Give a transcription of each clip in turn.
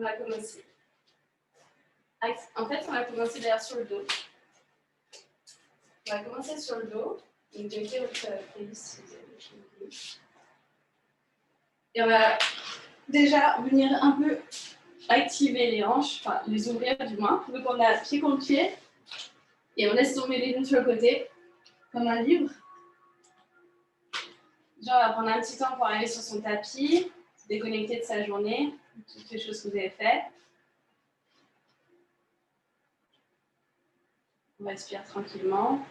va commencer. En fait, on va commencer d'ailleurs sur le dos. On va commencer sur le dos. Donc, mettez votre playlist si vous avez. Et on va déjà venir un peu activer les hanches, enfin les ouvrir du moins. Donc, on a pied contre pied et on laisse tomber les genoux sur le côté, comme un livre. Genre, on va prendre un petit temps pour aller sur son tapis, se déconnecter de sa journée, toutes les choses que vous avez faites. On respire tranquillement.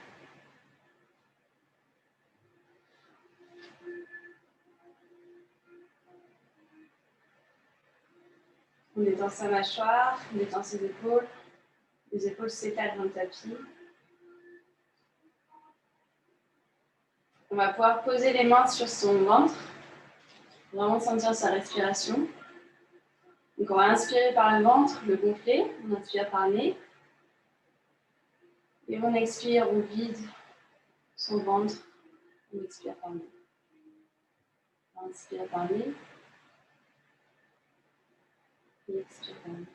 On détend sa mâchoire, on détend ses épaules. Les épaules s'étalent dans le tapis. On va pouvoir poser les mains sur son ventre, vraiment sentir sa respiration. Donc on va inspirer par le ventre, le gonfler, on inspire par le nez. Et on expire, on vide son ventre, on expire par le nez. On inspire par le nez. Et expire par le nez.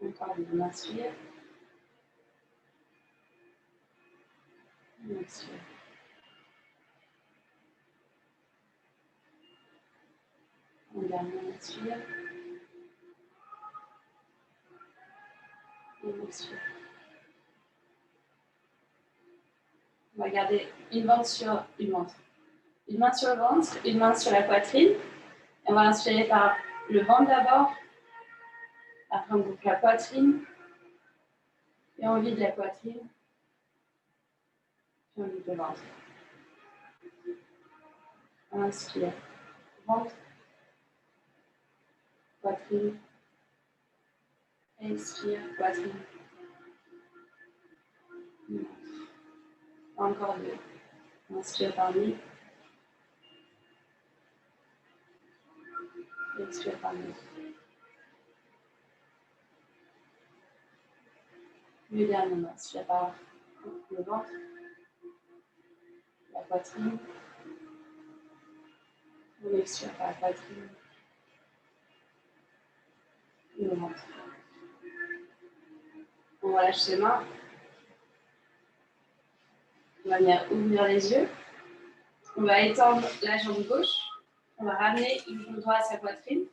Encore on inspire. On expire. On dernier, on inspire. Et on expire. On va garder une main sur le ventre, une main sur la poitrine. Et on va inspirer par le ventre d'abord. Après, on boucle la poitrine. Et on vide la poitrine. Puis on vide le ventre. On inspire. Ventre. Poitrine. Expire. Poitrine. Ventre. Encore deux. On inspire par le nez. Expire par le nez. Le dernier, on inspire par le ventre, la poitrine. On expire par la poitrine et le ventre. On relâche les mains. On va venir ouvrir les yeux. On va étendre la jambe gauche. On va ramener le genou droit à sa poitrine.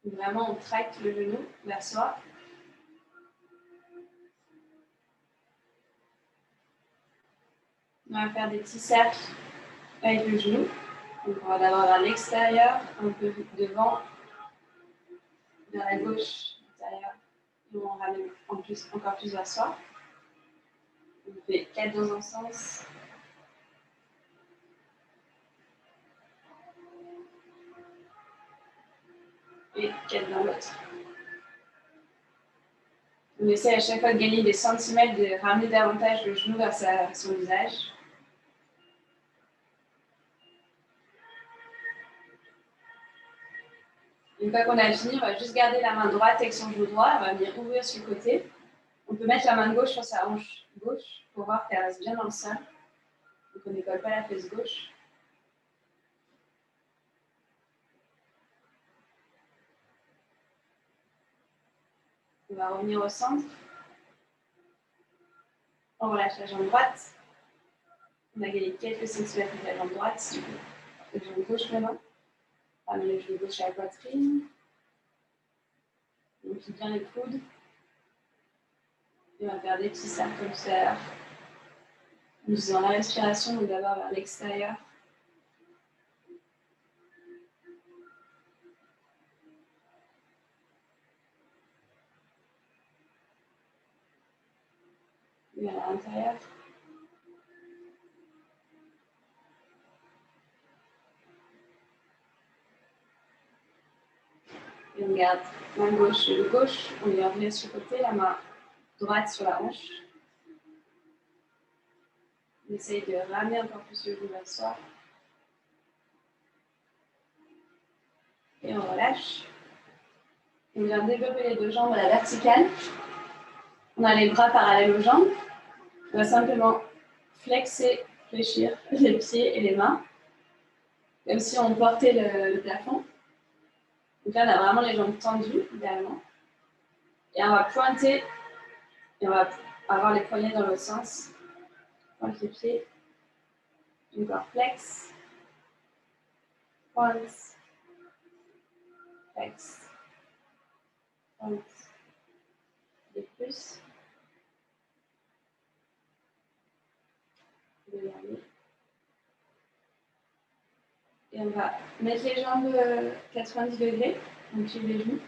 Vraiment, on tracte le genou vers soi. On va faire des petits cercles avec le genou. Donc, on va d'abord vers l'extérieur, un peu devant, vers la gauche, l'intérieur. Et on ramène encore plus vers soi. On fait 4 dans un sens. Et 4 dans l'autre. On essaie à chaque fois de gagner des centimètres, de ramener davantage le genou vers son visage. Une fois qu'on a fini, on va juste garder la main droite avec son genou droit. On va venir ouvrir sur le côté. On peut mettre la main gauche sur sa hanche gauche pour voir qu'elle reste bien dans le sol. Donc on n'écolle pas la fesse gauche. On va revenir au centre. On relâche la jambe droite. On a gagné quelques centimètres avec la jambe droite. La jambe gauche maintenant. On ramène le genou gauche à la poitrine. On plie bien les coudes. Et on va faire des petits cercles comme ça. En faisant la respiration, donc d'abord vers l'extérieur. Et à l'intérieur. Et on garde main gauche et le gauche. On vient revenir sur le côté, la main droite sur la hanche. On essaye de ramener encore plus le genou vers soi. Et on relâche. On vient développer les deux jambes à la verticale. On a les bras parallèles aux jambes. On va simplement flexer fléchir les pieds et les mains, comme si on portait le plafond. Donc là, on a vraiment les jambes tendues, idéalement. Et on va pointer, et on va avoir les poignets dans l'autre sens. Pointe les pieds. Encore flex. Pointe. Flex. Pointe. Et plus. Le dernier. Et on va mettre les jambes 90 degrés, donc suivre les genoux.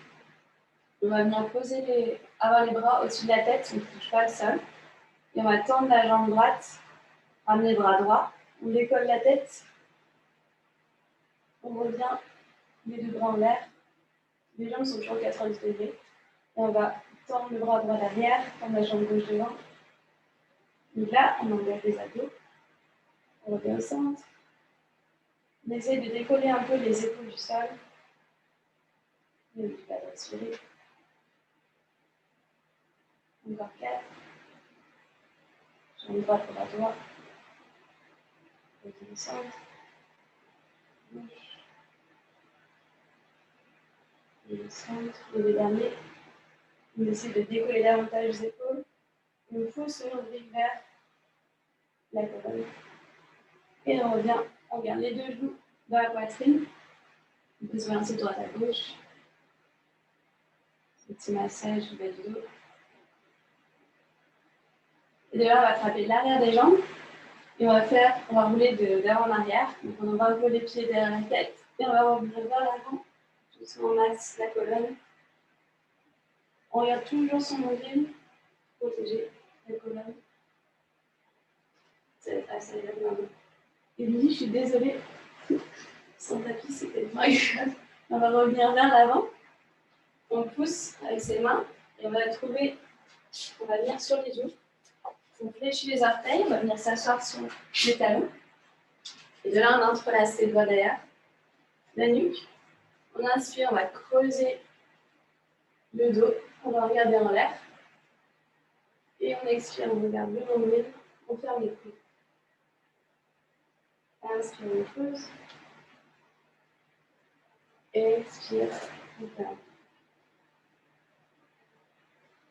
On va venir poser avoir les bras au-dessus de la tête, on ne touche pas le sol. Et on va tendre la jambe droite, ramener le bras droit. On décolle la tête. On revient les deux bras en l'air. Les jambes sont toujours 90 degrés. Et on va tendre le bras droit derrière, tendre la jambe gauche devant. Donc là, on engage les abdos. On revient au centre. On essaie de décoller un peu les épaules du sol. Et on va respirer. Encore 4. Jambe droite pour la droite. Revient au centre. Gauche. Et le centre. Et le dernier. On essaie de décoller davantage les épaules. On pousse le nombril vers la colonne. Et on revient, on garde les deux genoux dans la poitrine. On peut se balancer de droite à gauche. Un petit massage du bas du dos. Et de là, on va attraper l'arrière des jambes. Et on va rouler d'avant en arrière. Donc on va un peu les pieds derrière la tête. Et on va revenir vers l'avant. Doucement, on masse la colonne. On regarde toujours son nombril. Protéger la colonne. Ça va être assez agréable. Et lui, je suis désolée. Son tapis, c'était vraiment. On va revenir vers l'avant. On pousse avec ses mains. Et on va venir sur les genoux. On fléchit les orteils. On va venir s'asseoir sur les talons. Et de là, on entrelace les doigts derrière la nuque. On inspire, on va creuser le dos. On va regarder en l'air. Et on expire, on regarde le nombril. On ferme les coudes. Inspire, on creuse. Expire, on ferme.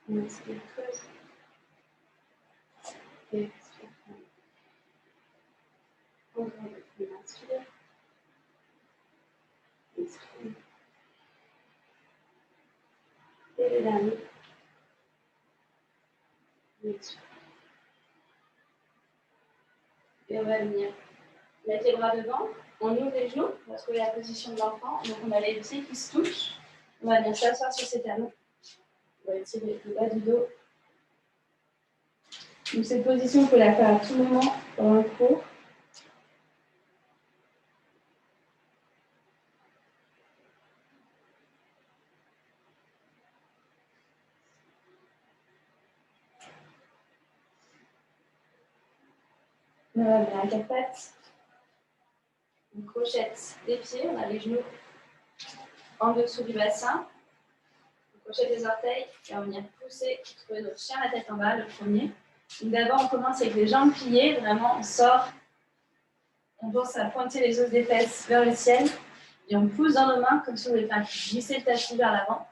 On inspire, creuse. Expire, ferme. Encore un peu plus, inspire. Expire. Et le dernier. Expire. Et on va venir mettre les bras devant. On ouvre les genoux. On va trouver la position de l'enfant. Donc on a les pieds qui se touchent. On va venir s'asseoir sur ses talons. On va étirer le bas du dos. Donc cette position, on peut la faire à tout moment dans le cours. On va venir à quatre pattes. On crochette les pieds. On a les genoux en dessous du bassin. On crochette les orteils et on va venir pousser, trouver notre chien la tête en bas, le premier. Donc d'abord, on commence avec les jambes pliées. Vraiment, on sort. On pense à pointer les os des fesses vers le ciel. Et on pousse dans nos mains comme si on voulait faire glisser le tapis vers l'avant.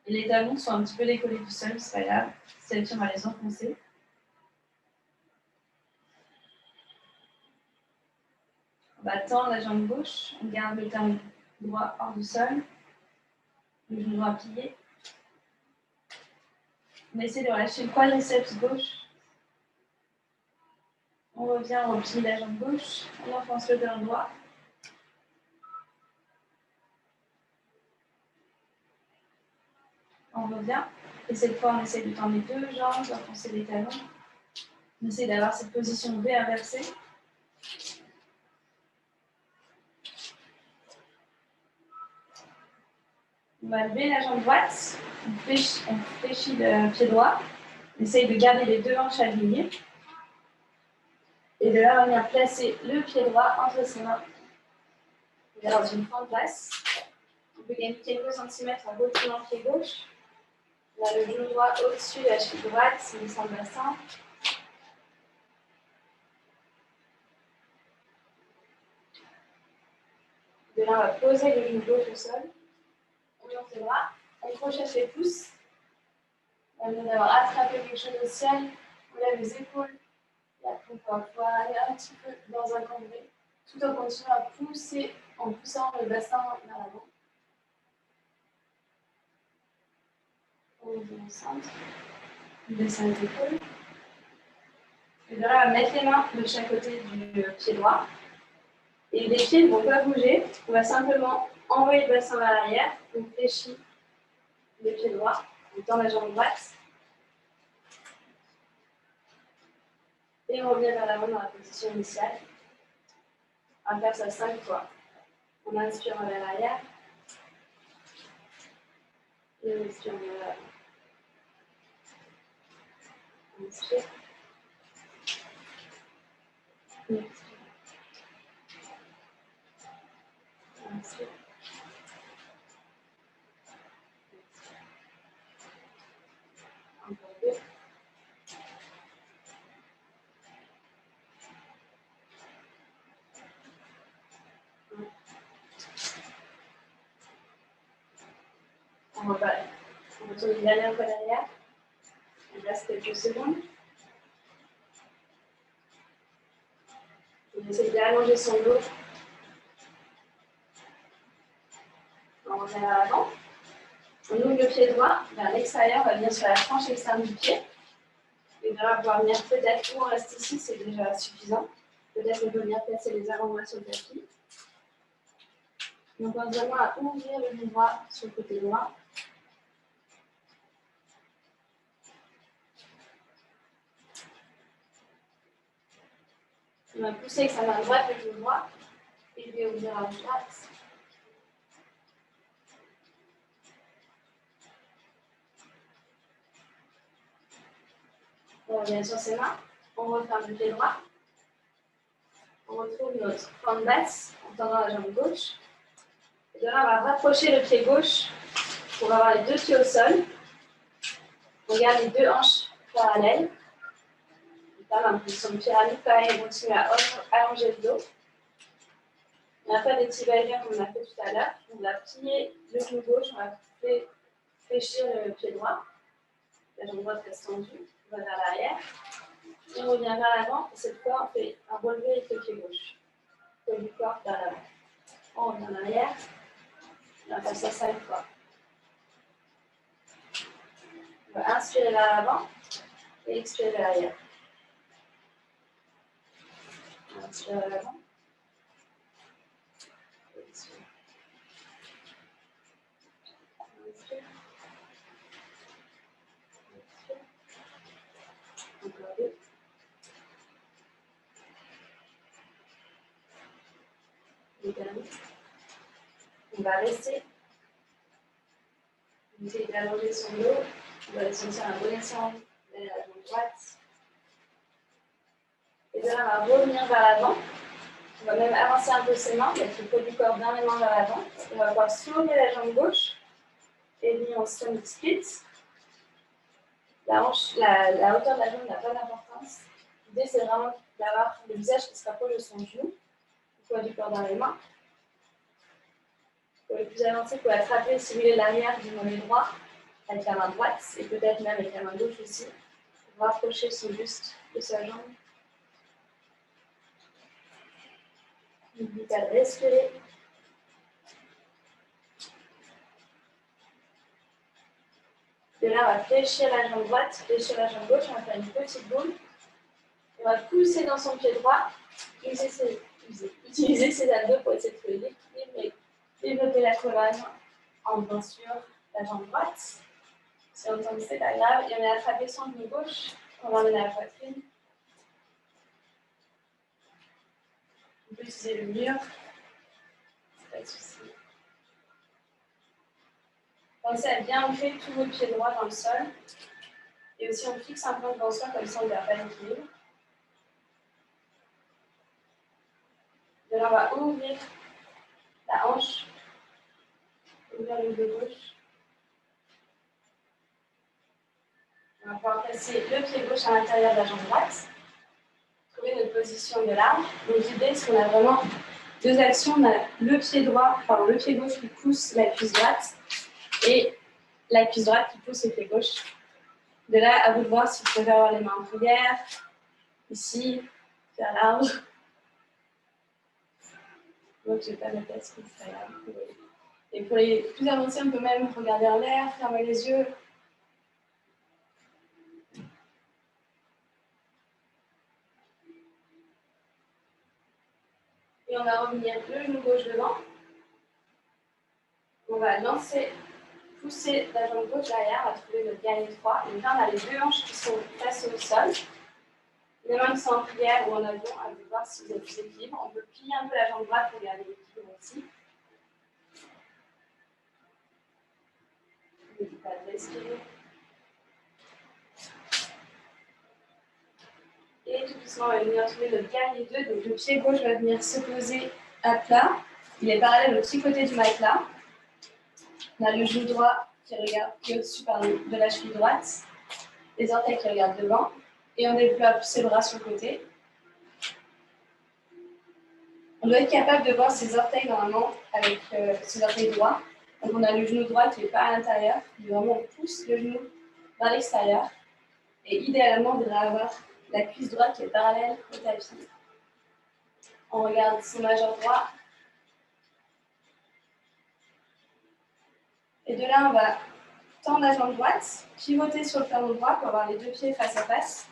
Et les talons sont un petit peu décollés du sol, c'est pas grave. Celles-ci, on va les enfoncer. On va tendre la jambe gauche. On garde le talon droit hors du sol. Le genou droit plié. On essaie de relâcher le quadriceps gauche. On revient, on replie la jambe gauche. On enfonce le talon droit. On revient. Et cette fois, on essaie de tendre les deux jambes, d'enfoncer les talons. On essaie d'avoir cette position V inversée. On va lever la jambe droite. On fléchit le pied droit. On essaye de garder les deux hanches alignées. Et de là, on vient placer le pied droit entre ses mains. Dans une grande place. On peut gagner quelques centimètres en reculant le pied gauche. On a le genou droit au-dessus de la cheville droite, c'est le bassin. De là, on va poser le genou gauche au sol. On monte les bras. On crochette les pouces. On vient d'avoir attrapé quelque chose au ciel. On lève les épaules. Et après, on va pouvoir aller un petit peu dans un cambré, tout en continuant à pousser, en poussant le bassin vers l'avant. On revient au centre. On descend les épaules. Et de là, on va mettre les mains de chaque côté du pied droit. Et les pieds ne vont pas bouger. On va simplement envoyer le bassin vers l'arrière. On fléchit les pieds droits. On tend la jambe droite. Et on revient vers l'avant dans la position initiale. On va faire ça 5 fois. On inspire vers l'arrière. Et on expire vers l'avant. On inspire. On expire. On inspire. Encore 2. On repart. On retourne une dernière fois derrière. On reste quelques secondes. On essaie d'allonger son dos. On revient vers l'avant. On ouvre le pied droit vers l'extérieur. On va venir sur la tranche externe du pied. Et de là, on va venir peut-être, ou on reste ici, c'est déjà suffisant. Peut-être qu'on peut venir placer les avant-bras sur le tapis. On pense vraiment à ouvrir le genou droit sur le côté droit. On va pousser avec sa main droite le genou droit et je vais ouvrir à droite. On revient sur ses mains, on referme le pied droit. On retrouve notre forme basse en tendant la jambe gauche. Et de là, on va rapprocher le pied gauche pour avoir les deux pieds au sol. On garde les deux hanches parallèles. Là, en position de pyramide, pareil, on continue à allonger le dos. On va faire des petits va-et-vient comme on a fait tout à l'heure. On va plier le genou gauche, on va fléchir le pied droit. La jambe droite reste tendue, on va vers l'arrière. Et on revient vers l'avant. Et cette fois, on fait un relevé avec le pied gauche. Le du corps vers l'avant. On revient en arrière. Et on va faire ça 5 fois. On va inspirer vers l'avant et expirer vers l'arrière. Inspire vers l'avant. Expire. Inspire. Expire. Encore 2. Et dernier. On va rester. On essaie d'allonger son dos. On va sentir un bon ensemble vers la jambe droite. Et de là, on va revenir vers l'avant. On va même avancer un peu ses mains, mettre le poids du corps bien les mains vers l'avant. On va pouvoir soulever la jambe gauche et venir en stomach split. La hauteur de la jambe n'a pas d'importance. L'idée, c'est vraiment d'avoir le visage qui se rapproche de son genou, le poids du corps dans les mains. Pour les plus avancés, vous pouvez attraper, si vous voulez, l'arrière du mollet droit avec la main droite et peut-être même avec la main gauche aussi, pour rapprocher son buste de sa jambe. N'oubliez pas de respirer. Et là, on va fléchir la jambe droite, fléchir la jambe gauche, on va faire une petite boule. On va pousser dans son pied droit, utiliser ses abdos pour essayer de trouver l'équilibre et développer la colonne en bien sûr la jambe droite. Si on tombe, c'est pas grave. Et on va attraper son genou gauche, on va emmener à la poitrine. On peut utiliser le mur, pas de souci. Pensez à bien ancrer tous vos pieds droits dans le sol. Et aussi, on fixe un point devant soi, comme ça on ne perd pas l'équilibre. De là, on va ouvrir la hanche, ouvrir le dos gauche. On va pouvoir placer le pied gauche à l'intérieur de la jambe droite. Trouver notre position de l'arme. Donc l'idée, c'est qu'on a vraiment deux actions. On a le pied droit, enfin le pied gauche qui pousse la cuisse droite et la cuisse droite qui pousse le pied gauche. De là, à vous de voir si vous pouvez avoir les mains en prière, ici, faire large. Donc, je ne vais pas mettre la tête, c'est pas grave. Et pour les plus avancés, on peut même regarder en l'air, fermer les yeux. Et on va revenir le genou gauche devant. On va lancer, pousser la jambe gauche derrière, on va trouver notre guerrier droit. Et là, on a les deux hanches qui sont placées au sol. Les mains qui sont en prière ou en avion, à vous voir si vous avez plus d'équilibre. On peut plier un peu la jambe droite pour garder l'équilibre aussi. N'oubliez pas de respirer. Et tout doucement, on va venir trouver le guerrier 2. Donc le pied gauche va venir se poser à plat. Il est parallèle au petit côté du matelas. On a le genou droit qui est au-dessus de la cheville droite. Les orteils qui regardent devant. Et on développe ses bras sur le côté. On doit être capable de voir ses orteils normalement avec ses orteils droits. Donc on a le genou droit qui n'est pas à l'intérieur. Vraiment, on pousse le genou vers l'extérieur. Et idéalement, on devrait avoir la cuisse droite qui est parallèle au tapis. On regarde son majeur droit. Et de là, on va tendre la jambe droite, pivoter sur le flanc droit pour avoir les deux pieds face à face.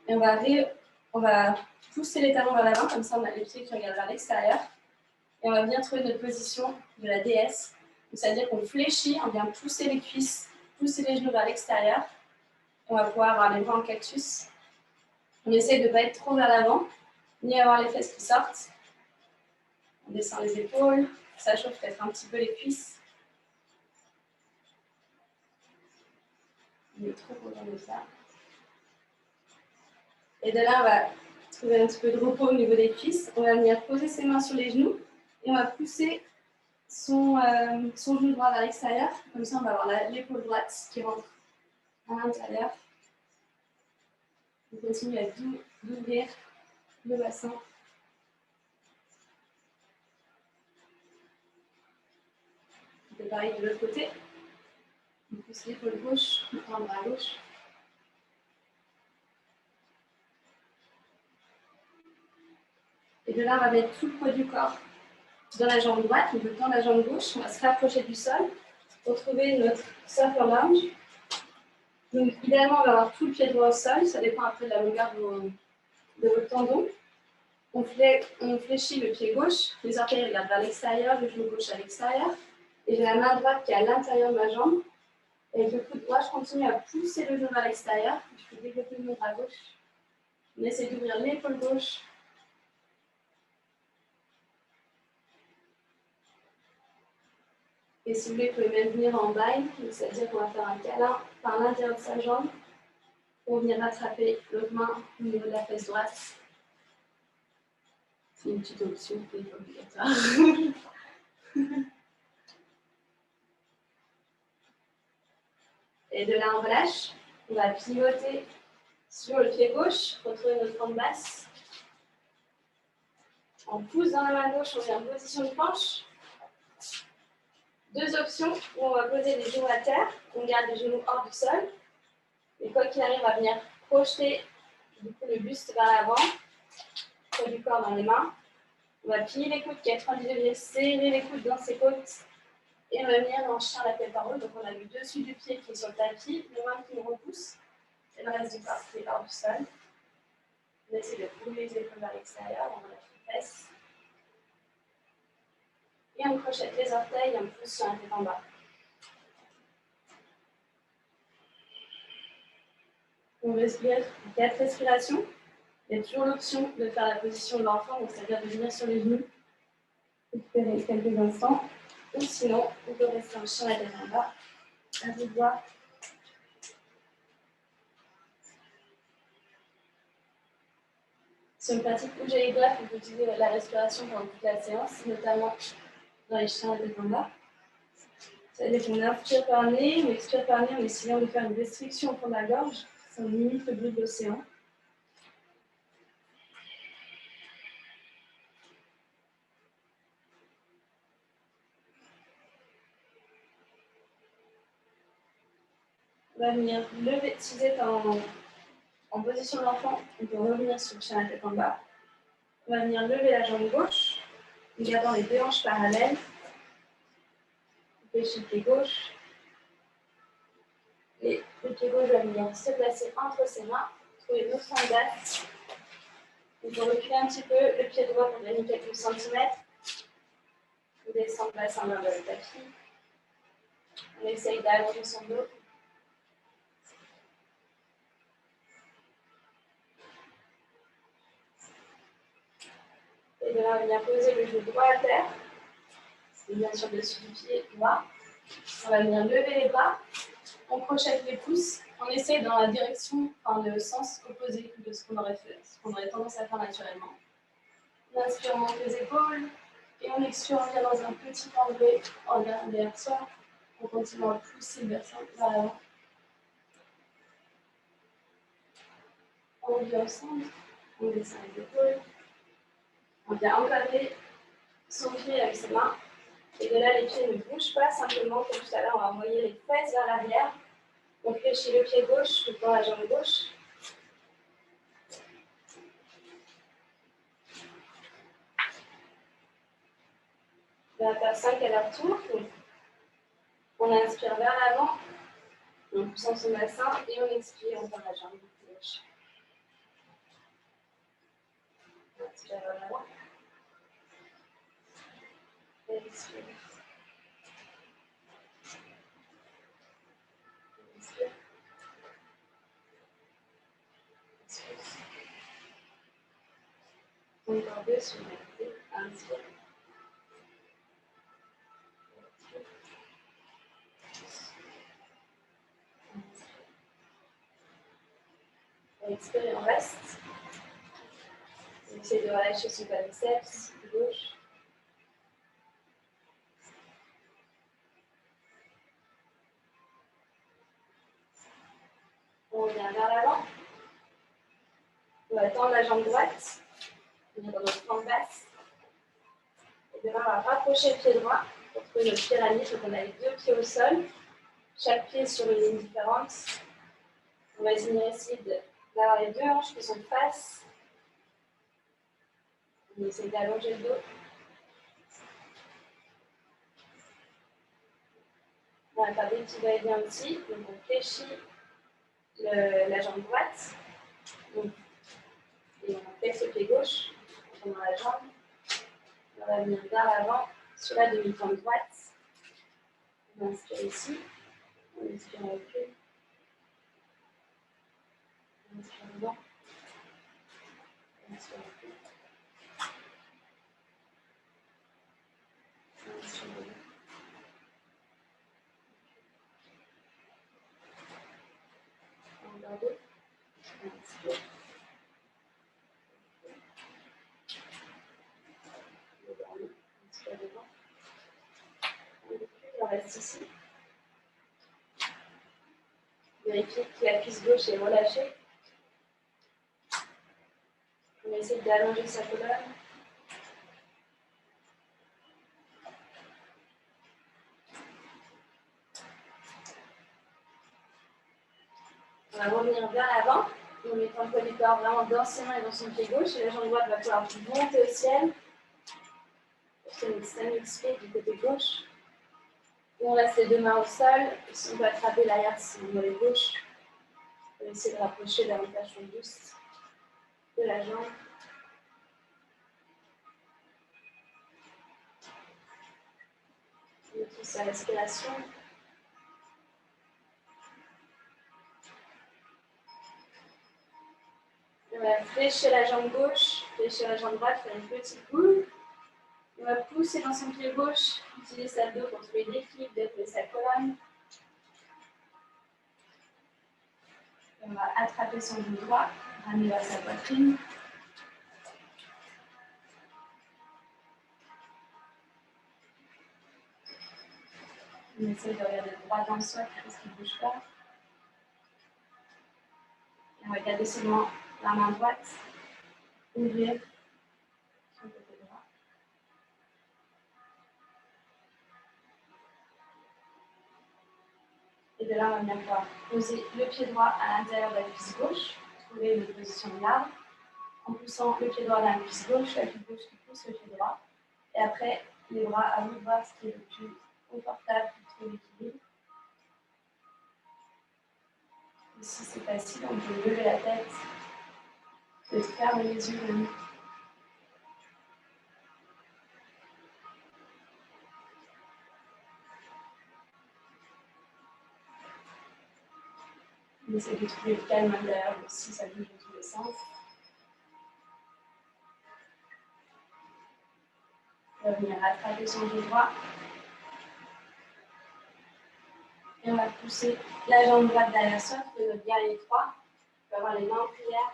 Et on va pousser les talons vers l'avant, comme ça on a les pieds qui regardent vers l'extérieur. Et on va venir trouver notre position de la déesse. C'est-à-dire qu'on fléchit, on vient pousser les cuisses, pousser les genoux vers l'extérieur. On va pouvoir avoir les bras en cactus. On essaie de ne pas être trop vers l'avant, ni avoir les fesses qui sortent. On descend les épaules, ça chauffe peut-être un petit peu les cuisses. On est trop content de ça. Et de là, on va trouver un petit peu de repos au niveau des cuisses. On va venir poser ses mains sur les genoux et on va pousser son genou droit vers l'extérieur. Comme ça, on va avoir l'épaule droite qui rentre à l'intérieur. On continue à d'ouvrir le bassin. On fait pareil de l'autre côté. On pousse l'épaule gauche, on prend le bras gauche. Et de là, on va mettre tout le poids du corps dans la jambe droite. On peut tendre la jambe gauche. On va se rapprocher du sol pour trouver notre surfer lunge. Donc, idéalement, on va avoir tout le pied droit au sol. Ça dépend après de la longueur de votre tendon. On fléchit le pied gauche. Les orteils regardent vers l'extérieur, le genou gauche à l'extérieur. Et j'ai la main droite qui est à l'intérieur de ma jambe. Et avec le coude droit, je continue à pousser le genou vers l'extérieur. Je peux développer mon bras gauche. On essaie d'ouvrir l'épaule gauche. Et si vous voulez, vous pouvez même venir en bind, c'est-à-dire qu'on va faire un câlin par l'intérieur de sa jambe pour venir attraper l'autre main au niveau de la fesse droite. C'est une petite option, c'est pas obligatoire. Et de là, on relâche. On va pivoter sur le pied gauche, retrouver notre forme basse. On pousse dans la main gauche, on vient en position de planche. Deux options où on va poser les genoux à terre, on garde les genoux hors du sol. Et quoi qu'il arrive, on va venir projeter du coup, le buste vers l'avant, poids du corps dans les mains. On va plier les coudes 90 degrés, serrer les coudes dans ses côtes. Et on va venir dans le chien la tête en haut. Donc on a le dessus du pied qui est sur le tapis, les mains qui nous repoussent, et le reste du corps qui est hors du sol. On essaie de rouler les épaules vers l'extérieur, on relâche les fesses. Et on crochette les orteils et on pousse sur la tête en bas. On respire 4 respirations. Il y a toujours l'option de faire la position de l'enfant, donc c'est-à-dire de venir sur les genoux, récupérer quelques instants. Ou sinon, on peut rester en chien la tête en bas. À vous de voir. Sur une pratique où j'ai les doigts, on peut utiliser la respiration pendant toute la séance, notamment dans les chiens la tête en bas. C'est-à-dire qu'on inspire par nez, on expire par nez en essayant de faire une restriction au fond de la gorge. Ça limite le bruit de l'océan. On va venir lever, si vous êtes en position de l'enfant, on peut revenir sur le chien à tête en bas. On va venir lever la jambe gauche, en gardant les deux hanches parallèles. Fléchir le pied gauche. Et le pied gauche va venir se placer entre ses mains, trouver notre centre d'axe. On peut reculer un petit peu le pied droit pour gagner quelques centimètres. On descend le bassin vers le tapis. On essaye d'allonger son dos. Et de là, on vient poser le genou droit à terre. Et bien sûr, dessus du pied droit. On va venir lever les bras. On crochette les pouces. On essaye dans la direction, enfin le sens opposé de ce qu'on aurait fait, ce qu'on aurait tendance à faire naturellement. On inspire, on monte les épaules. Et on expire, on vient dans un petit enlevé en derrière soi. On continue à pousser le bassin vers l'avant. On vient au centre. On descend les épaules. On vient encadrer son pied avec ses mains. Et de là, les pieds ne bougent pas, simplement, comme tout à l'heure, on va envoyer les fesses vers l'arrière. On fléchit le pied gauche, le dans la jambe gauche. On va faire 5 allers-retours. On inspire vers l'avant, en poussant son bassin, et on expire vers la jambe gauche. On inspire vers l'avant. Et expire. Expire. Expire. Encore deux sur le côté. Inspire. On expire et on reste. On essaie de relâcher son quadriceps gauche. On revient vers l'avant. On va tendre la jambe droite. On est dans notre planche basse. Et de là, on va rapprocher le pied droit pour trouver notre pyramide. Donc, on a les deux pieds au sol. Chaque pied sur une ligne différente. On va essayer d'avoir les deux hanches qui sont face. On essaie d'allonger le dos. On va faire des petits va-et-vient aussi. Donc, on fléchit la jambe droite. Donc, et on flexe le pied gauche. On prend la jambe. On va venir vers l'avant sur la demi-tente droite. On inspire ici. On expire en recul. On inspire devant. On inspire en recul. On inspire devant. On garde. On inspire. On inspire devant. On recule. On reste ici. Vérifiez que la cuisse gauche est relâchée. On essaie d'allonger sa colonne. On va revenir vers l'avant, en mettant le poids du corps vraiment dans ses mains et dans son pied gauche. Et la jambe droite va pouvoir monter au ciel. C'est notre stomach split du côté gauche. Et on laisse les deux mains au sol. Et si on peut attraper l'arrière de son mollet gauche, on va essayer de rapprocher davantage son buste de la jambe. On utilise sa respiration. On va fléchir la jambe gauche, fléchir la jambe droite, faire une petite boule. On va pousser dans son pied gauche, utiliser sa dos pour trouver l'équilibre de sa colonne. On va attraper son genou droit, ramener vers sa poitrine. On essaie de regarder droit dans le sol, parce qu'il ne bouge pas. Et on va garder seulement la main droite, ouvrir sur le côté droit. Et de là, on va bien pouvoir poser le pied droit à l'intérieur de la cuisse gauche, trouver une position de l'arbre, en poussant le pied droit dans la cuisse gauche, la cuisse gauche qui pousse le pied droit. Et après, les bras à bout de bras, ce qui est le plus confortable pour trouver l'équilibre. Ici, c'est facile, on peut lever la tête, et fermer les yeux même. On essaie de trouver le calme intérieur aussi, ça bouge dans tous les sens. On va venir rattraper son genou droit. Et on va pousser la jambe droite derrière soi, trouver notre bien étroit. On peut avoir les mains en prière.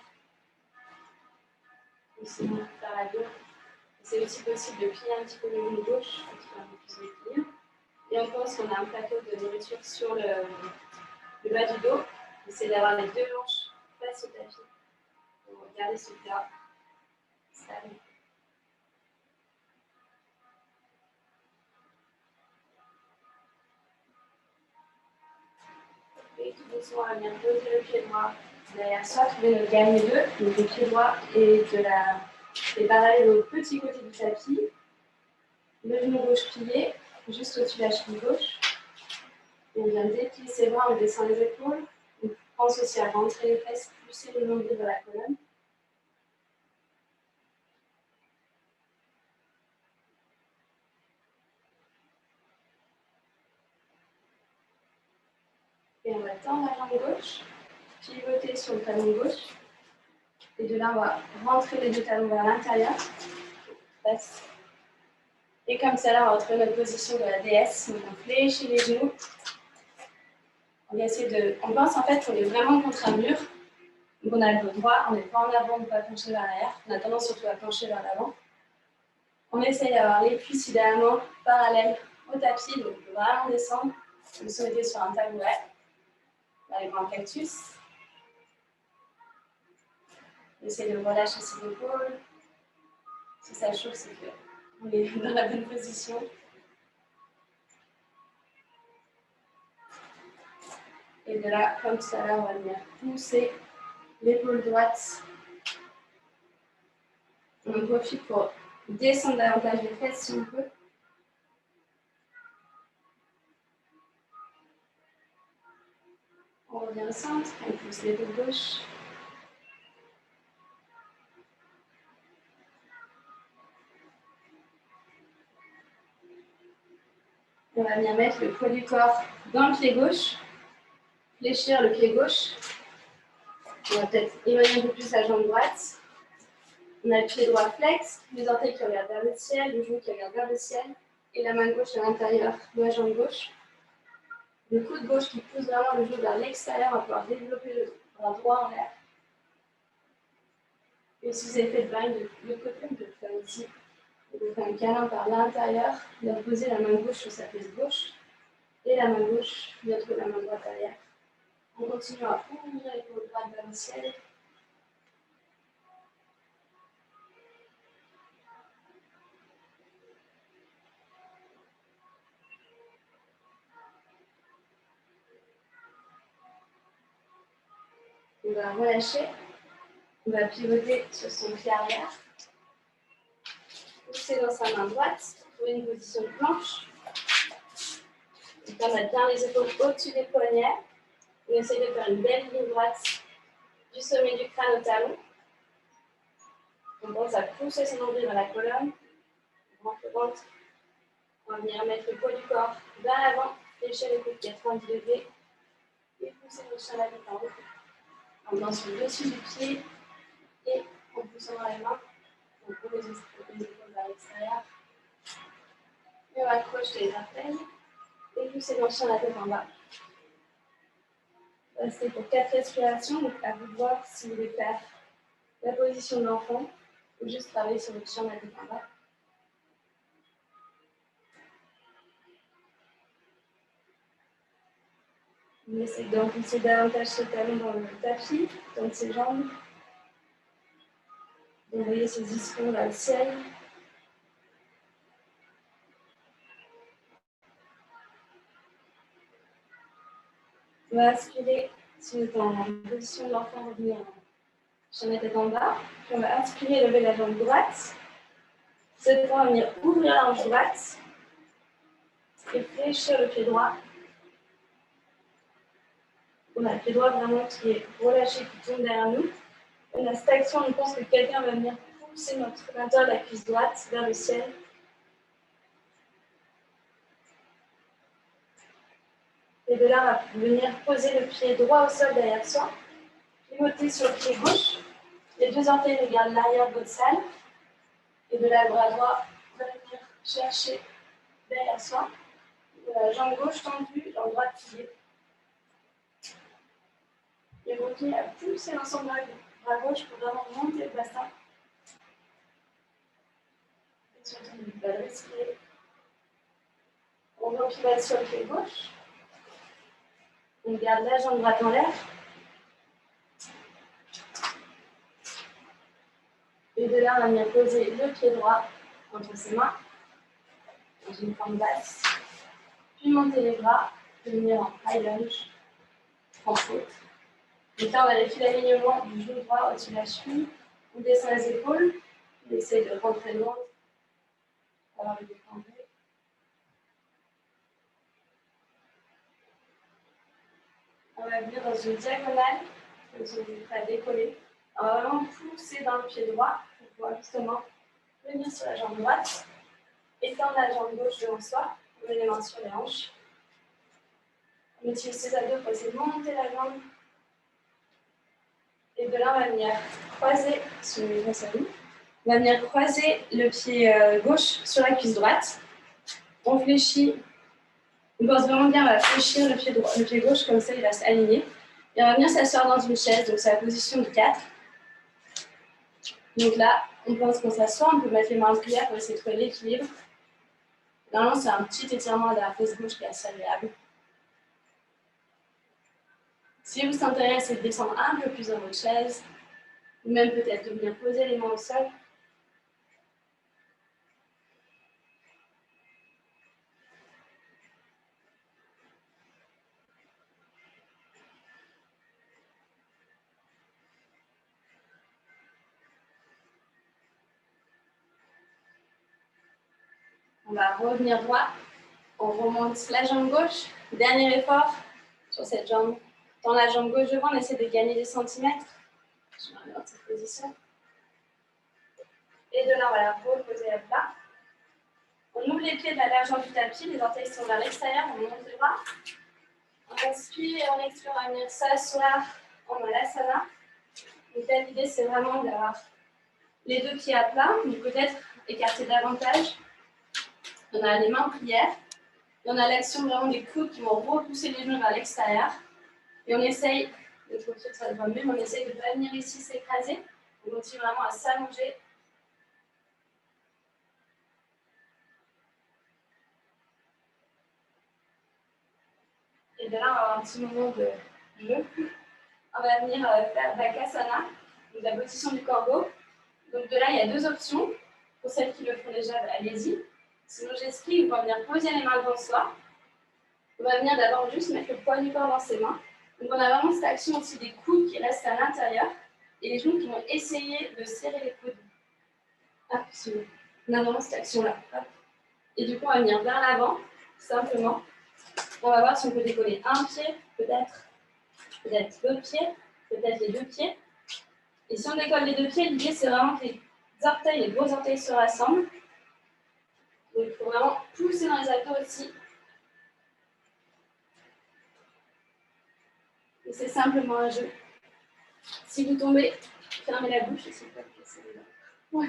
Ou sinon, faire la gueule. C'est aussi possible de plier un petit peu le genou gauche pour trouver un peu plus d'équilibre. Et on pense qu'on a un plateau de nourriture sur le bas du dos. Essayez d'avoir les deux hanches face au tapis. Donc, regardez ce plat. Stable. Et tout doucement, on va bien poser le pied droit derrière soi, trouver notre gagne 2, donc le pied droit est parallèle au petit côté du tapis. Le genou gauche plié, juste au-dessus de la cheville gauche. Et on vient déplier ses bras, on descend les épaules. On pense aussi à rentrer les fesses, pousser le nombril vers la colonne. Et on va tendre la jambe gauche, pivoter sur le talon gauche. Et de là, on va rentrer les deux talons vers l'intérieur. Et comme ça, là, on va retrouver notre position de la déesse. Donc, on fléchit les genoux. On pense en fait qu'on est vraiment contre un mur. Donc, on a le dos droit, on n'est pas en avant, on ne peut pas pencher vers l'arrière. On a tendance surtout à pencher vers l'avant. On essaye d'avoir les cuisses idéalement parallèles au tapis. Donc, on peut vraiment descendre. Comme si on était sur un tabouret. On va aller voir un cactus. On essaie de relâcher ses épaules. Si ça chauffe, c'est qu'on est dans la bonne position. Et de là, comme tout à l'heure, on va venir pousser l'épaule droite. On en profite pour descendre davantage les fesses si on peut. On revient au centre, on pousse l'épaule gauche. On va venir mettre le poids du corps dans le pied gauche, fléchir le pied gauche. On va peut-être éloigner un peu plus la jambe droite. On a le pied droit flex, les orteils qui regardent vers le ciel, le genou qui regarde vers le ciel, et la main gauche à l'intérieur de la jambe gauche. Le coude gauche qui pousse vraiment le genou vers l'extérieur, on va pouvoir développer le bras droit en l'air. Et si vous avez fait de bain de l'autre côté, on peut le faire ici. On peut faire un câlin par l'intérieur, bien poser la main gauche sur sa fesse gauche, et la main gauche bien trouver la main droite derrière. On continue à ouvrir l'épaule droite vers le ciel. On va relâcher. On va pivoter sur son pied arrière. Pousser dans sa main droite. Trouver une position de planche. On va mettre bien les épaules au-dessus des poignets. On essaye de faire une belle ligne droite du sommet du crâne au talon. On pense à pousser son nombril vers la colonne. On va venir mettre le poids du corps vers l'avant, fléchir les coudes 90 degrés et pousser notre chien à la tête en haut. On danse sur le dessus du pied et en poussant dans les mains, on pose les épaules vers l'extérieur. Et on va crocheter les orteils et pousser notre chien à la tête en bas. Restez pour 4 respirations, donc à vous de voir si vous voulez faire la position de l'enfant ou juste travailler sur votre chien à la tête en bas. On essaie d'enfoncer davantage ses talons dans le tapis, dans ses jambes. D'envoyer ses ischions vers le ciel. On va inspirer, si on est en position de l'enfant, revenir sur la tête en bas. Puis on va inspirer, lever la jambe droite. Cette fois, on va venir ouvrir la hanche droite et fléchir le pied droit. On a le pied droit vraiment qui est relâché, qui tombe derrière nous. On a cette action, on pense que quelqu'un va venir pousser l'intérieur de la cuisse droite vers le ciel. Et de là, on va venir poser le pied droit au sol derrière soi. Pivoter sur le pied gauche. Les deux orteils regardent l'arrière de votre salle. Et de là, le bras droit va venir chercher derrière soi. La jambe gauche tendue, jambe droite pliée. Et continuez à pousser l'ensemble de bras gauche pour vraiment monter le bassin. Et surtout, vous allez respirer. On va pivoter sur le pied gauche. On garde la jambe droite en l'air. Et de là, on va venir poser le pied droit entre ses mains, dans une forme basse. Puis monter les bras, venir en high lunge, en faute. Donc là, on va vérifier l'alignement du genou droit au-dessus de la cheville. On descend les épaules. On essaie de rentrer le ventre. Alors, le détendre. On va venir dans une diagonale, comme si on était prêt à décoller. On va vraiment pousser dans le pied droit pour pouvoir justement venir sur la jambe droite. Étendre la jambe gauche devant soi. On met les mains sur les hanches. On utilise ses abdos pour essayer de monter la jambe. Et de là, on va venir croiser, on va venir croiser le pied gauche sur la cuisse droite. On fléchit. On pense vraiment bien, on va fléchir le pied gauche, comme ça il va s'aligner. Et on va venir s'asseoir dans une chaise, donc c'est la position de 4. Donc là, on pense qu'on s'assoit, on peut mettre les mains en prière pour essayer de trouver l'équilibre. Normalement, c'est un petit étirement de la fesse gauche qui est assez agréable. Si vous sentez essayer de descendre un peu plus dans votre chaise, ou même peut-être de venir poser les mains au sol. On va revenir droit. On remonte la jambe gauche. Dernier effort sur cette jambe. Dans la jambe gauche devant, on essaie de gagner des centimètres. Je me remets dans cette position. Et de là, on va la reposer à plat. On ouvre les pieds de la largeur du tapis. Les orteils sont vers l'extérieur. On monte les bras. On inspire et on expire. On va venir s'asseoir en Malasana. Donc là, l'idée, c'est vraiment d'avoir les deux pieds à plat, mais peut-être écarter davantage. On a les mains en prière. Et on a l'action vraiment des coudes qui vont repousser les genoux vers l'extérieur. Et on essaye, de trouver ça va mieux, mais on essaye de ne pas venir ici s'écraser. On continue vraiment à s'allonger. Et de là, on va avoir un petit moment de jeu. On va venir faire Bakasana, donc la position du corbeau. Donc de là, il y a deux options. Pour celles qui le font déjà, allez-y. Sinon, j'explique, on va venir poser les mains devant soi. On va venir d'abord juste mettre le poids du corps dans ses mains. Donc on a vraiment cette action aussi des coudes qui restent à l'intérieur et les genoux qui vont essayer de serrer les coudes. Absolument. On a vraiment cette action-là. Et du coup, on va venir vers l'avant, simplement. On va voir si on peut décoller un pied, peut-être l'autre pied, peut-être les deux pieds. Et si on décolle les deux pieds, l'idée c'est vraiment que les orteils, les gros orteils se rassemblent. Donc il faut vraiment pousser dans les abdos aussi. Et c'est simplement un jeu. Si vous tombez, fermez la bouche. Ouais.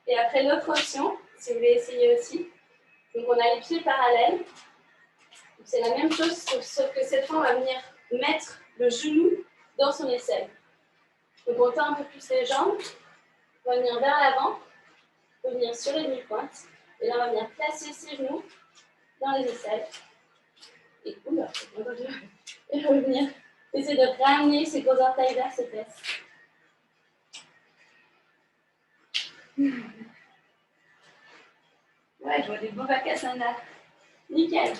Et après, l'autre option, si vous voulez essayer aussi, donc on a les pieds parallèles. C'est la même chose, sauf que cette fois, on va venir mettre le genou dans son aisselle. Donc on tend un peu plus les jambes, on va venir vers l'avant, on va venir sur les demi-pointes, et là on va venir placer ses genoux dans les aisselles. Et revenir, essayer de ramener ses gros orteils vers ses fesses. Ouais, je vois des beaux Bakasana. Nickel.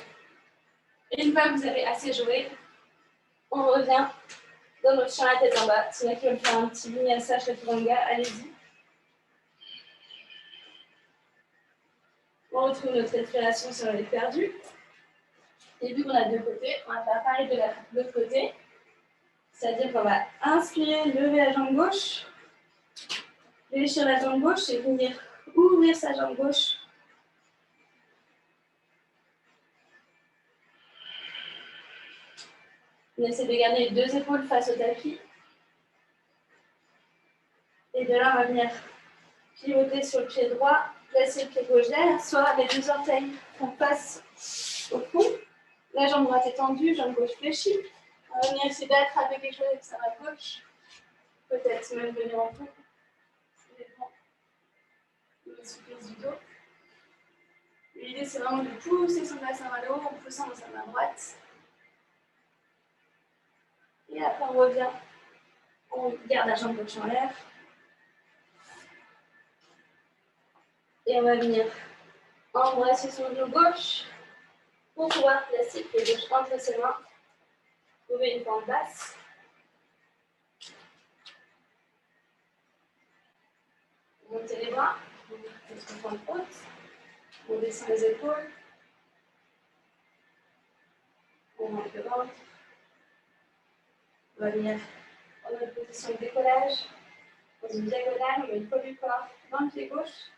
Et une fois que vous avez assez joué, On revient dans notre chien la tête en bas. S'il y en a qui veulent faire un petit vinyasa chaturanga, allez-y. On retrouve notre respiration si on est perdu. Et vu qu'on a deux côtés, on va faire pareil de l'autre côté. C'est-à-dire qu'on va inspirer, lever la jambe gauche, fléchir la jambe gauche et venir ouvrir sa jambe gauche. On essaie de garder les deux épaules face au tapis. Et de là, on va venir pivoter sur le pied droit, placer le pied gauche derrière, soit les deux orteils qu'on passe au fond. La jambe droite est tendue, jambe gauche fléchie. On va venir essayer d'attraper quelque chose avec sa main gauche. Peut-être même venir en fond. Ça dépend de la souplesse du dos. L'idée, c'est vraiment de pousser son bassin vers le haut en poussant dans sa main droite. Et après, on revient. On garde la jambe gauche en l'air. Et on va venir embrasser son genou gauche pour pouvoir placer le pied gauche entre ses mains. Trouver une pente basse. Montez les bras. Notre pente haute. On descend les épaules. On monte le ventre. On va venir en notre position de décollage. Dans une diagonale, on met le poids du corps dans le pied gauche.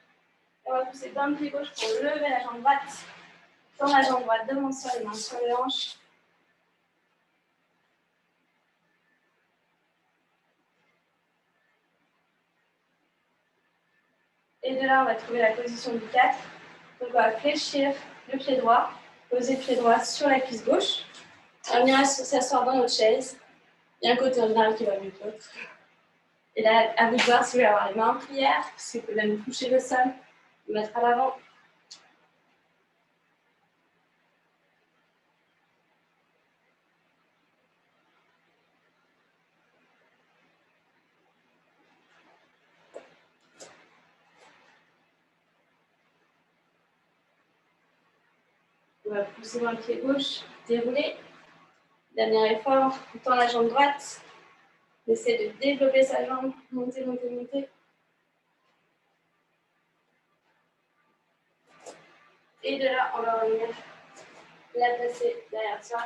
Et on va pousser dans le pied gauche pour lever la jambe droite. Tendre la jambe droite devant soi, les mains sur les hanches. Et de là, on va trouver la position du 4. Donc, on va fléchir le pied droit, poser le pied droit sur la cuisse gauche. On va venir s'asseoir dans notre chaise. Il y a un côté en général qui va mieux que l'autre. Et là, à vous de voir si vous voulez avoir les mains en prière, si vous pouvez même toucher le sol, vous mettre à l'avant. On va pousser dans le pied gauche, dérouler. Dernier effort, on tend la jambe droite. On essaie de développer sa jambe, monter, monter, monter. Et de là, on va venir la placer derrière soi.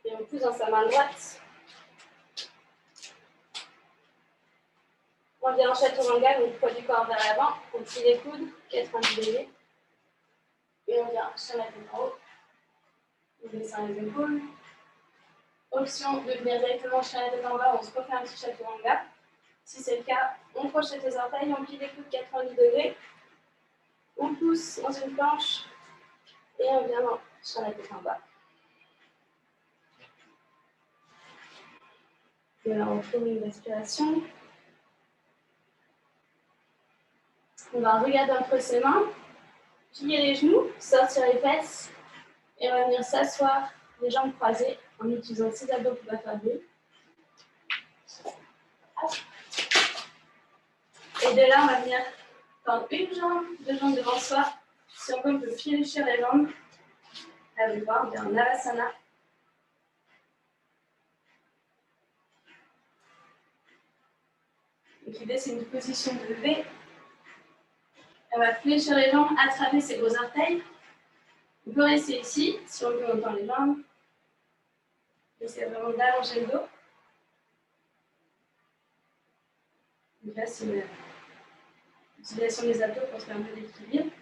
Et on pousse dans sa main droite. On vient en chaturanga, donc poids du corps vers l'avant. On plie les coudes, 90 degrés. Et on vient sur la tête en haut. On descend les épaules. Option de venir directement sur la tête en bas, on se refait un petit chaturanga. Si c'est le cas, on projette les orteils, on plie les coudes 90 degrés. On pousse dans une planche et on vient sur la tête en bas. Et là, on fait une respiration. On va regarder entre ses mains, plier les genoux, sortir les fesses et on va venir s'asseoir, les jambes croisées en utilisant ses abdos pour battre la bulle. Et de là, on va venir tendre une jambe, deux jambes devant soi. Si on peut fléchir les jambes. Là, vous voir, on vient en Navasana. Donc l'idée, c'est une position de V. On va fléchir les jambes, attraper ses gros orteils. On peut rester ici, si on veut, on tend les jambes. Essayez vraiment d'allonger le dos. Donc là, c'est une utilisation des abdos pour se faire un peu d'équilibre.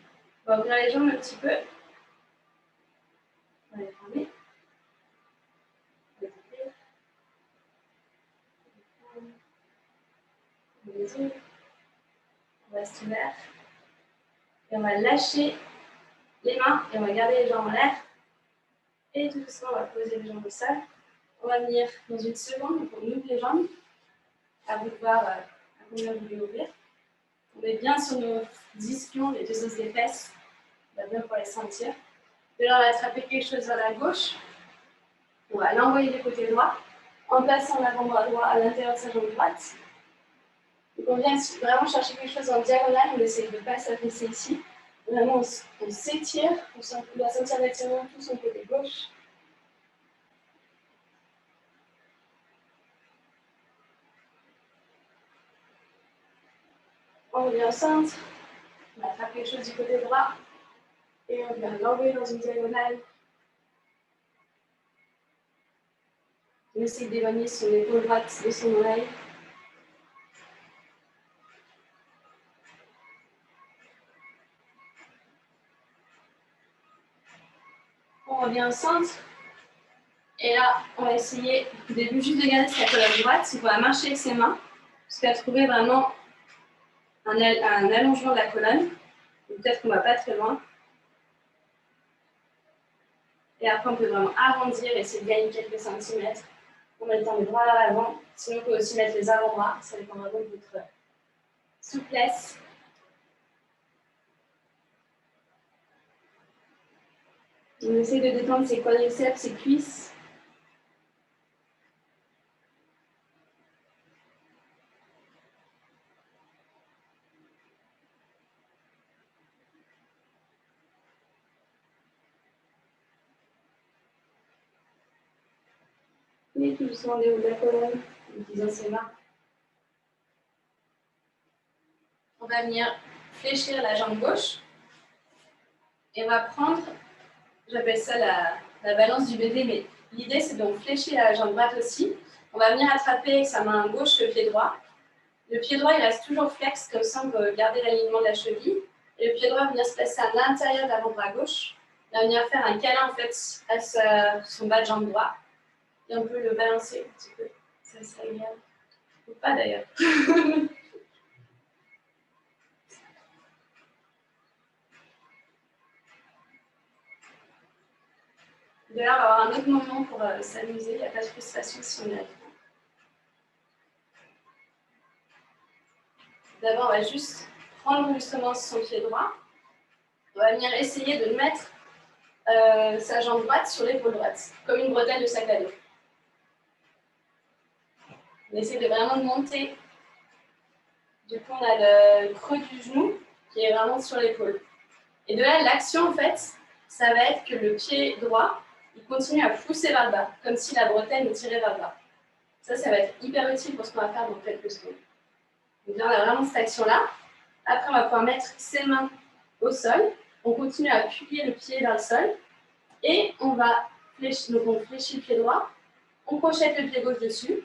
On va ouvrir les jambes un petit peu. On va les fermer. On va les ouvrir. On les ouvre. On reste ouvert. Et on va lâcher les mains et on va garder les jambes en l'air. Et tout doucement, on va poser les jambes au sol. On va venir dans une seconde, donc on ouvre les jambes. À vous de voir à combien vous voulez ouvrir. On met bien sur nos ischions, les deux os des fesses. On va bien pouvoir les sentir. De là, on va attraper quelque chose vers la gauche. On va l'envoyer du côté droit en plaçant l'avant-bras droit à l'intérieur de sa jambe droite. Donc on vient vraiment chercher quelque chose en diagonale. On essaie de ne pas s'affaisser ici. Vraiment, on s'étire, on va sentir l'étirement tout son côté gauche. On revient au centre, on attrape quelque chose du côté droit et on vient l'enlever dans une diagonale. On essaie d'éloigner son épaule droite de son oreille. On revient au centre. Et là, on va essayer au début juste de garder sa colonne droite. On va marcher avec ses mains jusqu'à trouver vraiment un allongement de la colonne. Peut-être qu'on ne va pas très loin. Et après, on peut vraiment arrondir et essayer de gagner quelques centimètres en mettant les bras à l'avant. Sinon, on peut aussi mettre les avant-bras. Ça dépend vraiment de votre souplesse. On essaie de détendre ses quadriceps, ses cuisses. Et tout doucement en déhaut de la colonne, en utilisant ses mains. On va venir fléchir la jambe gauche. Et on va prendre, j'appelle ça la balance du bébé, mais l'idée c'est de fléchir la jambe droite aussi. On va venir attraper avec sa main gauche le pied droit. Le pied droit, il reste toujours flex, comme ça on peut garder l'alignement de la cheville. Et le pied droit va venir se placer à l'intérieur de l'avant-bras gauche. Il va venir faire un câlin en fait à son bas de jambe droit. Et on peut le balancer un petit peu. Ça serait agréable. Ou pas d'ailleurs. De là, on va avoir un autre moment pour s'amuser. Il n'y a pas de frustration si on y arrive. D'abord, on va juste prendre justement son pied droit. On va venir essayer de mettre sa jambe droite sur l'épaule droite, comme une bretelle de sac à dos. On essaie de vraiment monter. Du coup, on a le creux du genou qui est vraiment sur l'épaule. Et de là, l'action, en fait, ça va être que le pied droit, il continue à pousser vers le bas, comme si la bretelle nous tirait vers le bas. Ça va être hyper utile pour ce qu'on va faire dans quelques secondes. Donc là, on a vraiment cette action-là. Après, on va pouvoir mettre ses mains au sol. On continue à appuyer le pied vers le sol. Et on va fléchir, donc on fléchit le pied droit. On crochette le pied gauche dessus.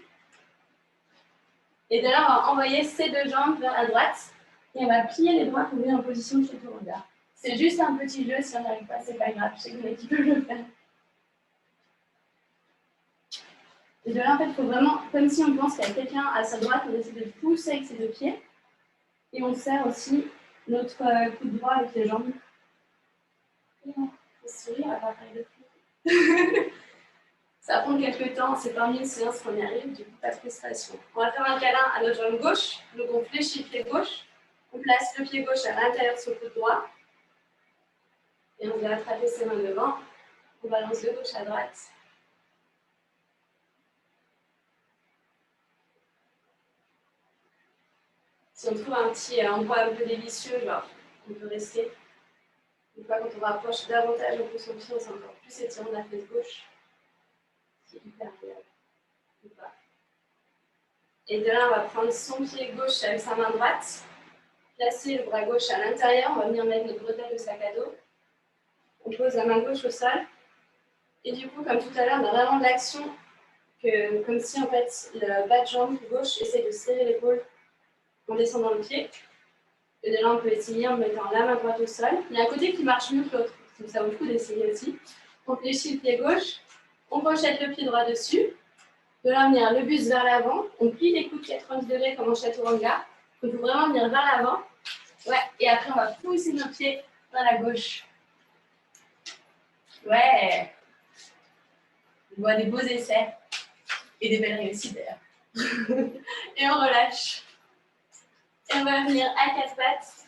Et de là, on va envoyer ces deux jambes vers la droite. Et on va plier les bras pour venir en position de chaturanga. C'est juste un petit jeu. Si on n'arrive pas, c'est pas grave. Je sais que vous avez qui peut le faire. Et de là, en fait, il faut vraiment, comme si on pense qu'il y a quelqu'un à sa droite, on essaie de pousser avec ses deux pieds. Et on serre aussi notre coude droit avec les jambes. Et on peut sourire à part de pied. Ça va prendre quelques temps, c'est pas une séance qu'on y arrive, du coup, pas de frustration. On va faire un câlin à notre jambe gauche, donc on fléchit le pied gauche, on place le pied gauche à l'intérieur de son coude droit, et on vient attraper ses mains devant, on balance de gauche à droite. Si on trouve un petit endroit un peu délicieux, genre, on peut rester. Une fois quand on rapproche davantage, on peut sentir, c'est encore plus étirant de la fesse gauche. C'est hyper agréable. Et de là, on va prendre son pied gauche avec sa main droite, placer le bras gauche à l'intérieur, on va venir mettre notre bretelle de sac à dos. On pose la main gauche au sol. Et du coup, comme tout à l'heure, on a vraiment de l'action, comme si en fait le bas de jambe gauche essaie de serrer l'épaule en descendant le pied. Et de là, on peut essayer en mettant la main droite au sol. Il y a un côté qui marche mieux que l'autre, donc ça vaut le coup d'essayer aussi. On fléchit le pied gauche, on crochette le pied droit dessus. De là, on vient le buste vers l'avant, on plie les coudes 90 degrés comme en chaturanga. Il faut vraiment venir vers l'avant. Ouais, et après, on va pousser nos pieds vers la gauche. Ouais. On voit des beaux essais et des belles réussites d'ailleurs. Et on relâche. Et on va venir à quatre pattes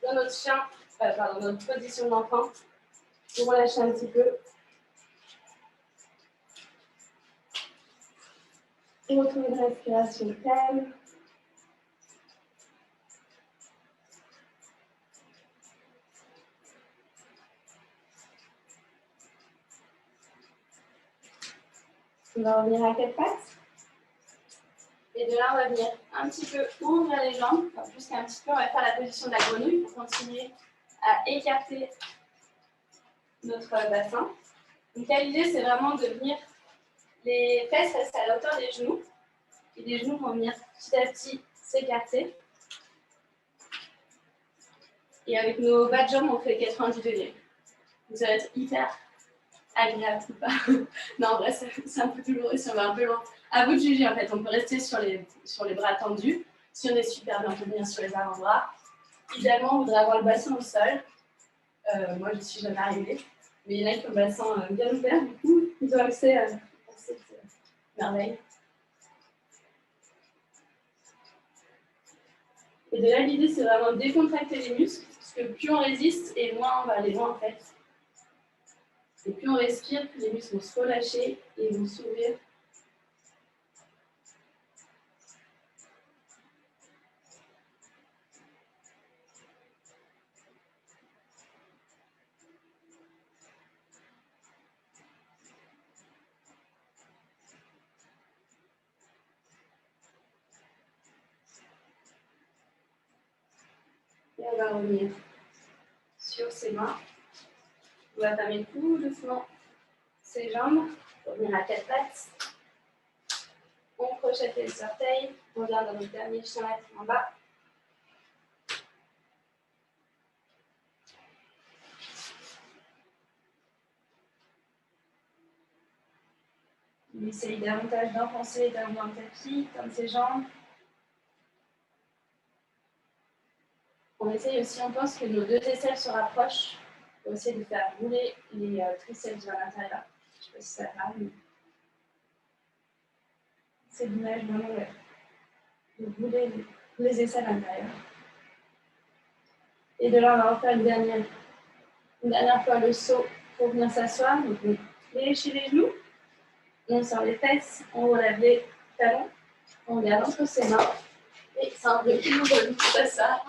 dans notre chien, dans notre position d'enfant. On relâche un petit peu. Et retrouver une respiration calme. On va revenir à quatre pattes. Et de là, on va venir un petit peu ouvrir les jambes. Enfin, plus qu'un petit peu, on va faire la position de la grenouille pour continuer à écarter notre bassin. Donc là, l'idée, c'est vraiment de venir les fesses restent à la hauteur des genoux. Et les genoux vont venir petit à petit s'écarter. Et avec nos bas de jambes, on fait 90 degrés. Donc ça va être hyper agréable ou pas. Non, en vrai, c'est un peu douloureux si on va un peu loin. À vous de juger, en fait. On peut rester sur les bras tendus. Si on est super bien, on peut venir sur les avant-bras. Idéalement, on voudrait avoir le bassin au sol. Moi, je ne suis jamais arrivée. Mais il y en a qui ont le bassin bien ouvert, du coup, ils ont accès à cette merveille. Et de là, l'idée, c'est vraiment de décontracter les muscles, parce que plus on résiste, et moins on va aller loin, en fait. Et plus on respire, plus les muscles vont se relâcher et vont s'ouvrir. Et on va revenir sur ses mains. On va fermer tout doucement ses jambes, revenir à quatre pattes. On crochette les orteils, on vient dans notre dernier chien en bas. On essaye davantage d'enfoncer dans le tapis, comme ses jambes. On essaye aussi, on pense que nos deux aisselles se rapprochent. On va essayer de faire rouler les triceps vers l'intérieur. Je ne sais pas si ça va, mais c'est l'image vraiment de rouler les aisselles à l'intérieur. Et de là, on va refaire une dernière fois le saut pour venir s'asseoir. Donc, on lécher les genoux, on sort les fesses, on relève les talons, on garde entre ses mains. Et ça en veut ça.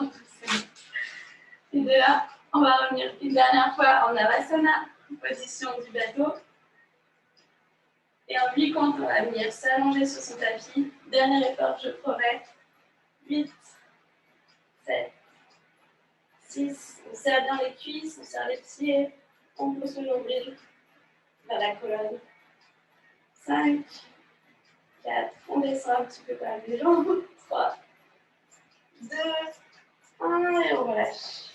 Et de là, on va revenir une dernière fois en Avasana, position du bateau. Et en 8 comptes, on va venir s'allonger sur son tapis. Dernier effort, je promets. 8, 7, 6. On serre bien les cuisses, on serre les pieds. On pousse le nombril vers la colonne. 5, 4. On descend un petit peu par les jambes. 3, 2, 1. Et on relâche.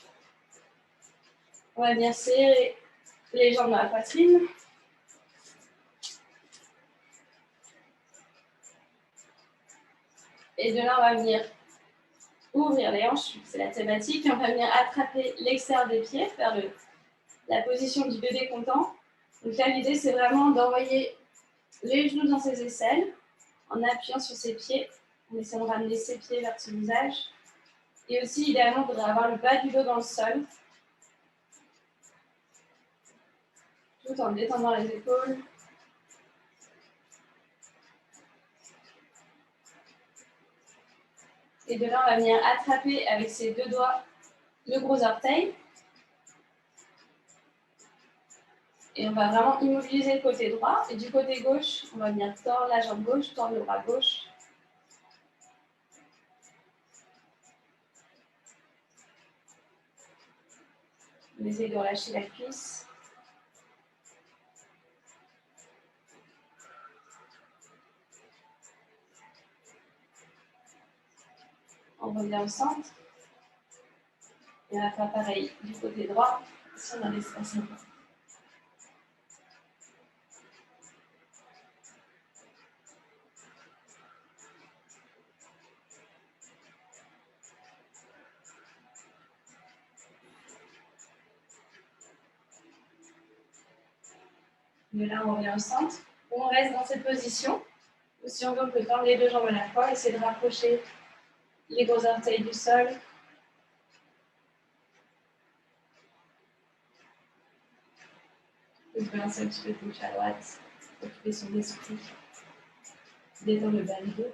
On va venir serrer les jambes dans la poitrine. Et de là, on va venir ouvrir les hanches, c'est la thématique. Et on va venir attraper l'extérieur des pieds, faire la position du bébé content. Donc là, l'idée, c'est vraiment d'envoyer les genoux dans ses aisselles, en appuyant sur ses pieds. On essaie de ramener ses pieds vers son visage. Et aussi, idéalement, il faudrait avoir le bas du dos dans le sol, tout en détendant les épaules. Et de là, on va venir attraper avec ses deux doigts le gros orteil. Et on va vraiment immobiliser le côté droit. Et du côté gauche, on va venir tordre la jambe gauche, tordre le bras gauche. On essaie de relâcher la cuisse. On revient au centre. Et on va faire pareil du côté droit, si on a l'espace un peu. Et là, on revient au centre. On reste dans cette position. Ou si on veut, on peut tendre les deux jambes à la fois, essayer de rapprocher les gros orteils du sol. On peut lancer un petit peu de gauche à droite, occuper son esprit, détendre le bas du dos.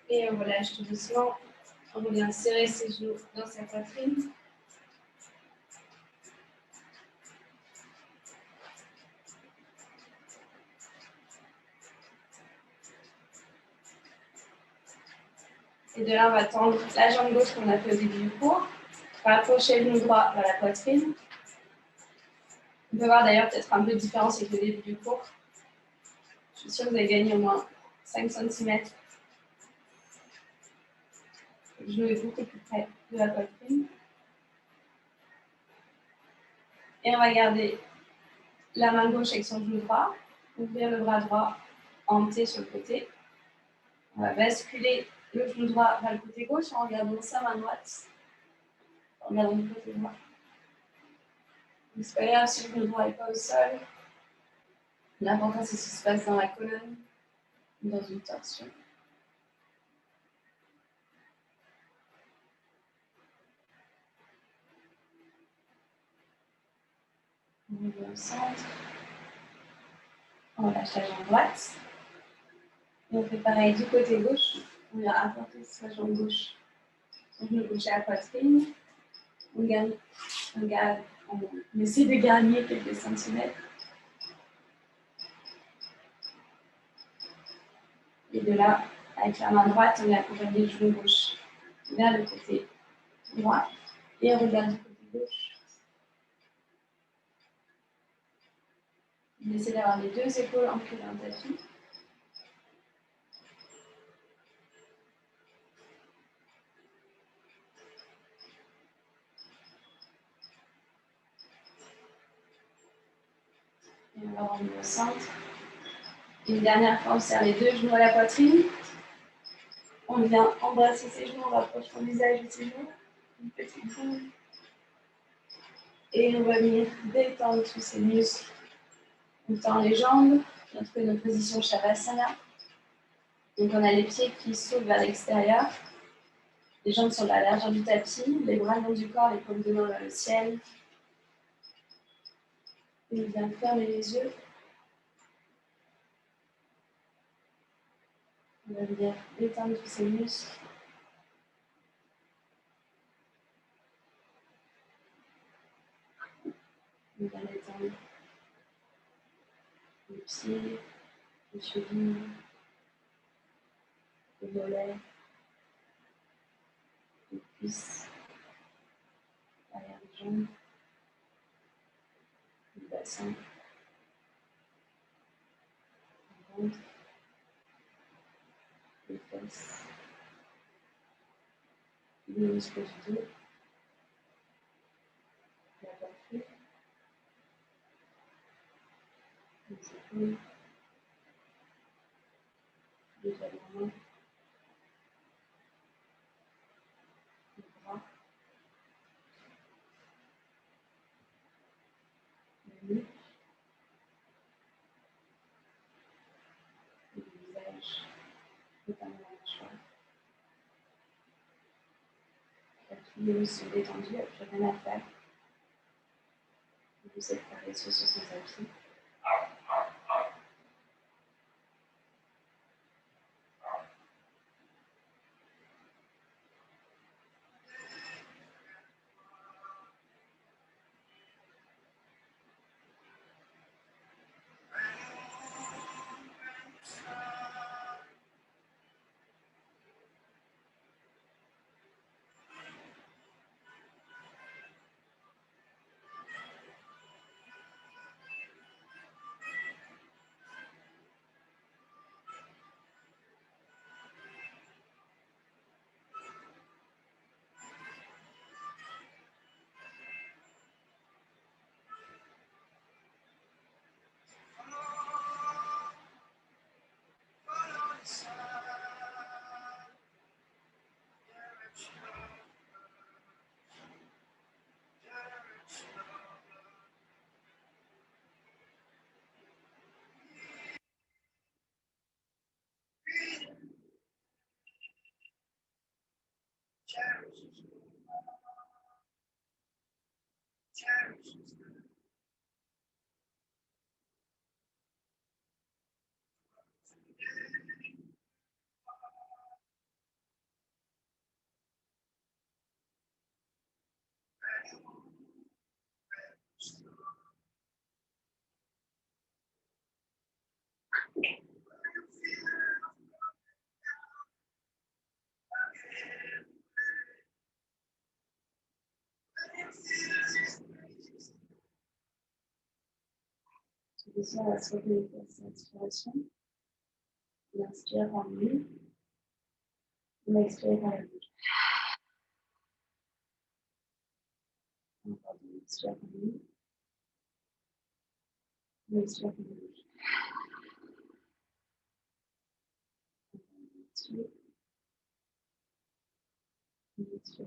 Et on relâche tout doucement On vient serrer ses genoux dans sa poitrine. Et de là, on va tendre la jambe gauche qu'on a fait au début du cours. On va approcher le genou droit vers la poitrine. On peut voir d'ailleurs peut-être un peu de différence avec le début du cours. Je suis sûre que vous avez gagné au moins 5 cm. Le genou est beaucoup plus près de la poitrine. Et on va garder la main gauche avec son genou droit. Ouvrir le bras droit en T sur le côté. On va basculer le genou droit vers le côté gauche en regardant sa main droite. En regardant le côté droit. C'est pas grave si le genou droit n'est pas au sol. L'important, c'est ce qui se passe dans la colonne, dans une torsion. On revient au centre. On lâche la jambe droite. Et on fait pareil du côté gauche. On vient apporter sa jambe gauche. On genou gauche à la poitrine. On essaie de gagner quelques centimètres. Et de là, avec la main droite, on vient accompagner le genou gauche vers le côté droit. Et on regarde du côté gauche. On essaie d'avoir les deux épaules ancrées dans le tapis. Et on va revenir au centre. Une dernière fois, on serre les deux genoux à la poitrine. On vient embrasser ses genoux, on rapproche son visage de ses genoux. Une petite boule. Et on va venir détendre tous ces muscles. On tend les jambes, on trouve notre position Shavasana. Donc on a les pieds qui s'ouvrent vers l'extérieur. Les jambes sont à la largeur du tapis, les bras le long du corps, les paumes de main vers le ciel. Et on vient fermer les yeux. On va venir détendre tous ces muscles. On va détendre les pieds, les chevilles, les mollets, les cuisses, l'arrière des jambes, le bassin, le ventre, les fesses, les muscles du dos, la poitrine, les épaules, les doigts de main, les bras, les nuque, le visage, notamment la mâchoire. Tous les muscles sont détendus, il n'y a plus rien à faire. Vous êtes paresseux sur son tapis. Attention à se reconnecter à sa respiration. On inspire par le nez. On expire par la bouche. Encore on inspire par le nez. On expire par la bouche. On inspire. On expire.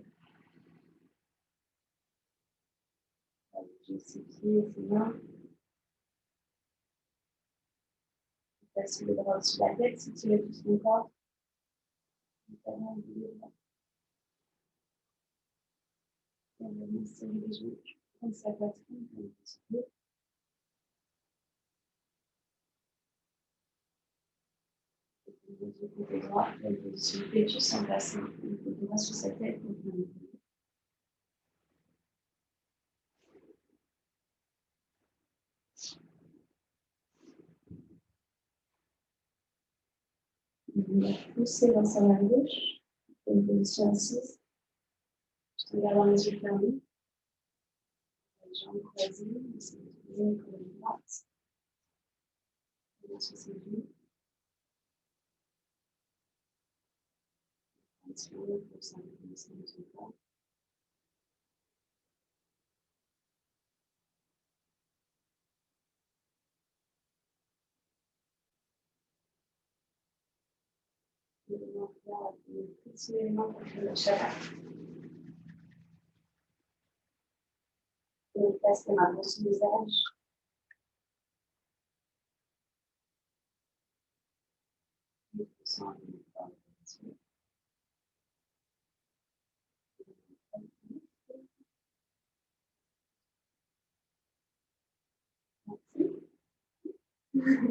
On va bouger ses pieds et ses mains. Passer les bras au-dessus de la tête, s'étirer tout son corps. Notamment bouger les bras. On va venir serrer les genoux. Prendre sa poitrine comme un petit peu. Du côté droit, la position du pétus en plaçant le côté droit sur sa tête. On va pousser dans sa main gauche, une position assise. Je te garde les yeux fermés. Les jambes croisées, on s'est utilisé une colonne droite. On va sur ses genoux. Inspirez pour s'intéresser dans son corps. Et on va faire un petit élément pour faire le chakra. Et on place les mains sur le visage. Et on sent une forme de Merci.